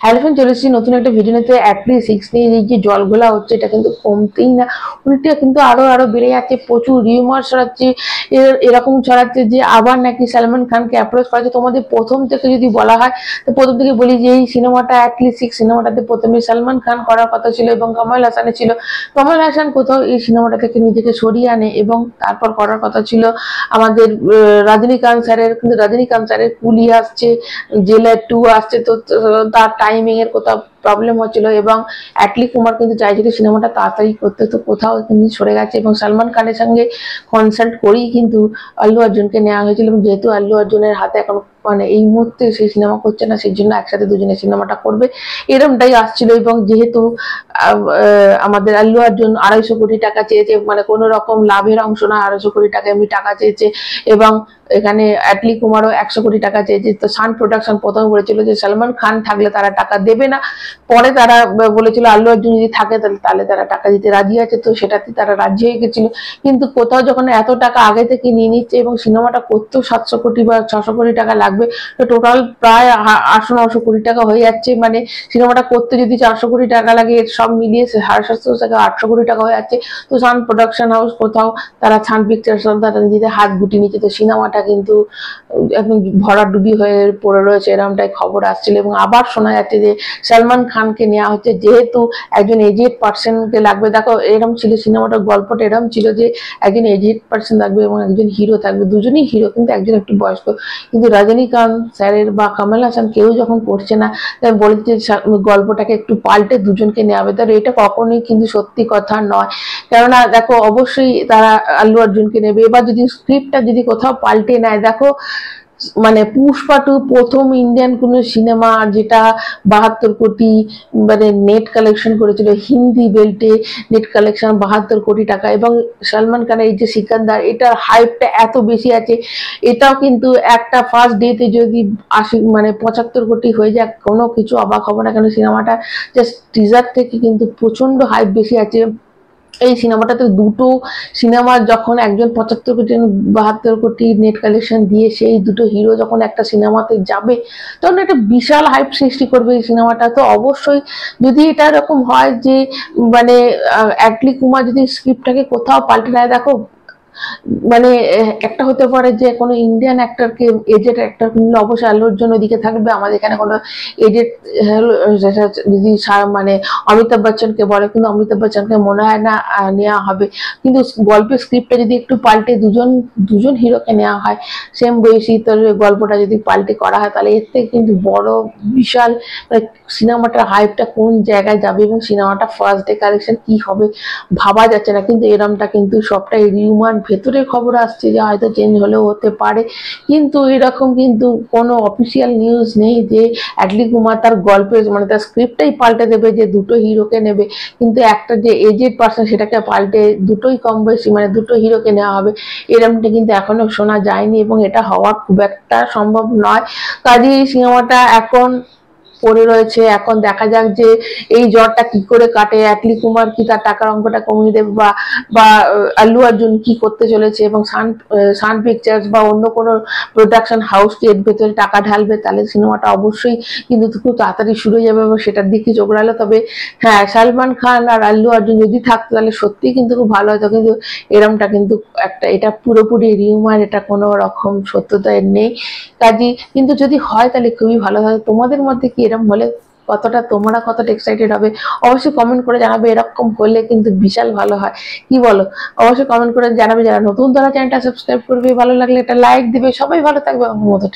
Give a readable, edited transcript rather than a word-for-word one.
Hello friend, চলে এসেছি নতুন একটা ভিডিও নিতে। অ্যাটলিস্ট 6 নিয়ে এই যে জলগুলা হচ্ছে এটা কিন্তু কমতেই না, উল্টে কিন্তু আরো আরো বেড়ে যাচ্ছে। প্রচুর রিউমার ছড়াচ্ছে, এরকম ছড়াচ্ছে যে আবার নাকি সালমান খানকে অ্যাপ্রোচ করা হচ্ছে। তোমাদের প্রথম থেকে যদি বলা হয় তো প্রথম থেকে বলি যে এই সিনেমাটা অ্যাটলিস্ট 6 সিনেমাটাতে প্রথমে সালমান খান করার কথা ছিল এবং কমল হাসানের ছিল। কমল হাসান কোথাও এই সিনেমাটা থেকে নিজেকে সরিয়ে আনে এবং তারপর করার কথা ছিল আমাদের রজনীকান্ত স্যারের, কিন্তু রজনীকান্ত স্যারের কুলি আসছে, জেলার 2 আসছে, তো তার টাইমিং এর কোথাও প্রবলেম হচ্ছিল এবং অ্যাটলি কুমার কিন্তু চাইছিল সিনেমাটা তাড়াতাড়ি করতে, তো কোথাও কিন্তু সরে গেছে এবং সালমান খানের সঙ্গে কনসাল্ট করেই কিন্তু আল্লু অর্জুনকে নেওয়া হয়েছিল। এবং যেহেতু আল্লু অর্জুনের হাতে এখন মানে এই মুহূর্তে সেই সিনেমা করছে না, সেই জন্য একসাথে দুজনে সিনেমাটা করবে এরকমটাই আসছিল। এবং যেহেতু আমাদের আল্লু অর্জুন 250 কোটি টাকা চেয়েছে, মানে কোনো রকম লাভের অংশ না, 250 কোটি টাকা এমনি টাকা চেয়েছে এবং এখানে অ্যাটলি কুমারও 100 কোটি টাকা চেয়েছে। তো সান প্রোডাকশন প্রথমে বলেছিল যে সালমান খান থাকলে তারা টাকা দেবে না, পরে তারা বলেছিল আল্লু অর্জুন যদি থাকে তাহলে তারা টাকা দিতে রাজি আছে, তো সেটাতে তারা রাজি হয়ে গেছিল। কিন্তু কোথাও যখন এত টাকা আগে থেকে নিয়ে নিচ্ছে এবং সিনেমাটা করতেও 700 কোটি বা 600 কোটি টাকা লাগবে, তো টোটাল প্রায় 800-900 কোটি টাকা হয়ে যাচ্ছে। মানে সিনেমাটা করতে যদি 400 কোটি টাকা লাগে, সব মিলিয়ে 750 থেকে 800 কোটি টাকা হয়ে যাচ্ছে। তো সান প্রোডাকশন হাউস কোথাও তারা সান পিকচার্স তারা নিজেদের হাত গুটিয়ে নিচ্ছে। তো সিনেমাটা কিন্তু একদম ভরাডুবি হয়ে পড়ে রয়েছে, এরকমটাই খবর আসছিল। এবং আবার শোনা যাচ্ছে যে সালমান খানকে নেওয়া হচ্ছে, যেহেতু একজন এজেড পার্সনকে লাগবে। দেখো এরকম ছিল সিনেমাটার গল্পটা, এরকম ছিল যে একজন এজেড পার্সন থাকবে এবং একজন হিরো থাকবে, দুজনই হিরো কিন্তু একজন একটু বয়স্ক। কিন্তু রজনীকান্ত স্যারের বা কমল হাসান কেউ যখন করছে না, তাই বলেছে গল্পটাকে একটু পাল্টে দুজনকে নেওয়া হবে। তার এটা কখনোই কিন্তু সত্যি কথা নয়, কেননা দেখো অবশ্যই তারা আল্লু অর্জুনকে নেবে। এবার যদি স্ক্রিপ্টটা যদি কোথাও পাল্টে নেয়, দেখো মানে পুষ্পা 2 প্রথম ইন্ডিয়ান কোন সিনেমা যেটা 72 কোটি মানে নেট কালেকশন করেছিল, হিন্দি বেল্টে নেট কালেকশন 72 কোটি টাকা। এবং সালমান খানের এই যে সিকান্দার, এটার হাইপটা এত বেশি আছে, এটাও কিন্তু একটা ফার্স্ট ডেতে যদি 80 মানে 75 কোটি হয়ে যায়, কোনো কিছু অবাক হবো না, কেন সিনেমাটা জাস্ট টিজার থেকে কিন্তু প্রচন্ড হাইপ বেশি আছে। এই সিনেমাটাতে দুটো সিনেমা যখন একজন 75 কোটি 72 কোটি নেট কালেকশন দিয়ে সেই দুটো হিরো যখন একটা সিনেমাতে যাবে, তখন একটা বিশাল হাইপ সৃষ্টি করবে এই সিনেমাটা। তো অবশ্যই যদি এটা এরকম হয় যে মানে অ্যাটলি কুমার যদি স্ক্রিপ্টটাকে কোথাও পাল্টে নেয়, দেখো মানে একটা হতে পারে যে কোনো ইন্ডিয়ান অ্যাক্টরকে, এজেড অ্যাক্টর কিনলে অবশ্যই আল্লু অর্জুন ওদিকে থাকবে। আমাদের এখানে কোনো এজেড যদি মানে অমিতাভ বচ্চনকে বলে, কিন্তু অমিতাভ বচ্চনকে মনে হয় না নেওয়া হবে। কিন্তু গল্পের স্ক্রিপ্টটা যদি একটু পাল্টে দুজন হিরোকে নেওয়া হয় সেম বয়সী, তাহলে গল্পটা যদি পাল্টে করা হয়, তাহলে এর থেকে কিন্তু বড় বিশাল মানে সিনেমাটার হাইপটা কোন জায়গায় যাবে এবং সিনেমাটা ফার্স্ট ডে কালেকশন কি হবে ভাবা যাচ্ছে না। কিন্তু এরমটা কিন্তু সবটাই রিউমার, ভেতরের খবর আসছে যে হয়তো চেঞ্জ হলেও হতে পারে, কিন্তু এরকম কিন্তু কোনো অফিসিয়াল নিউজ নেই যে অ্যাটলি কুমার তার গল্পের মানে তার স্ক্রিপ্টটাই পাল্টে দেবে যে দুটো হিরোকে নেবে। কিন্তু একটা যে এজেড পার্সন সেটাকে পাল্টে দুটোই কম বয়সী মানে দুটো হিরোকে নেওয়া হবে, এরমটা কিন্তু এখনো শোনা যায়নি এবং এটা হওয়া খুব একটা সম্ভব নয়। কাজেই এই সিনেমাটা এখন পড়ে রয়েছে। এখন দেখা যাক যে এই জ্বরটা কি করে কাটে, অ্যাটলি কুমার কি তার টাকার অঙ্কটা কমিয়ে দেবে বা আল্লু অর্জুন কি করতে চলেছে, এবং সান পিকচার্স বা অন্য কোনো প্রোডাকশন হাউস কি এর ভেতরে টাকা ঢালবে, তাহলে সিনেমাটা অবশ্যই কিন্তু খুব তাড়াতাড়ি শুরু হয়ে যাবে এবং সেটার দিকে চোখ রাখলে। তবে হ্যাঁ, সালমান খান আর আল্লু অর্জুন যদি থাকতো তাহলে সত্যিই কিন্তু খুব ভালো হতো, কিন্তু এরমটা কিন্তু একটা এটা পুরোপুরি রিউমার, এটা কোনো রকম সত্যতা এর নেই। কাজী কিন্তু যদি হয় তাহলে খুবই ভালো হয়। তোমাদের মধ্যে কি এরকম হলে তোমরা কতটা এক্সাইটেড হবে অবশ্যই কমেন্ট করে জানাবে। এরকম হলে কিন্তু বিশাল ভালো হয়, কি বলো? অবশ্যই কমেন্ট করে জানাবে। যারা নতুন তারা চ্যানেলটা সাবস্ক্রাইব করবে, ভালো লাগলে একটা লাইক দিবে। সবাই ভালো থাকবে আমার মতো।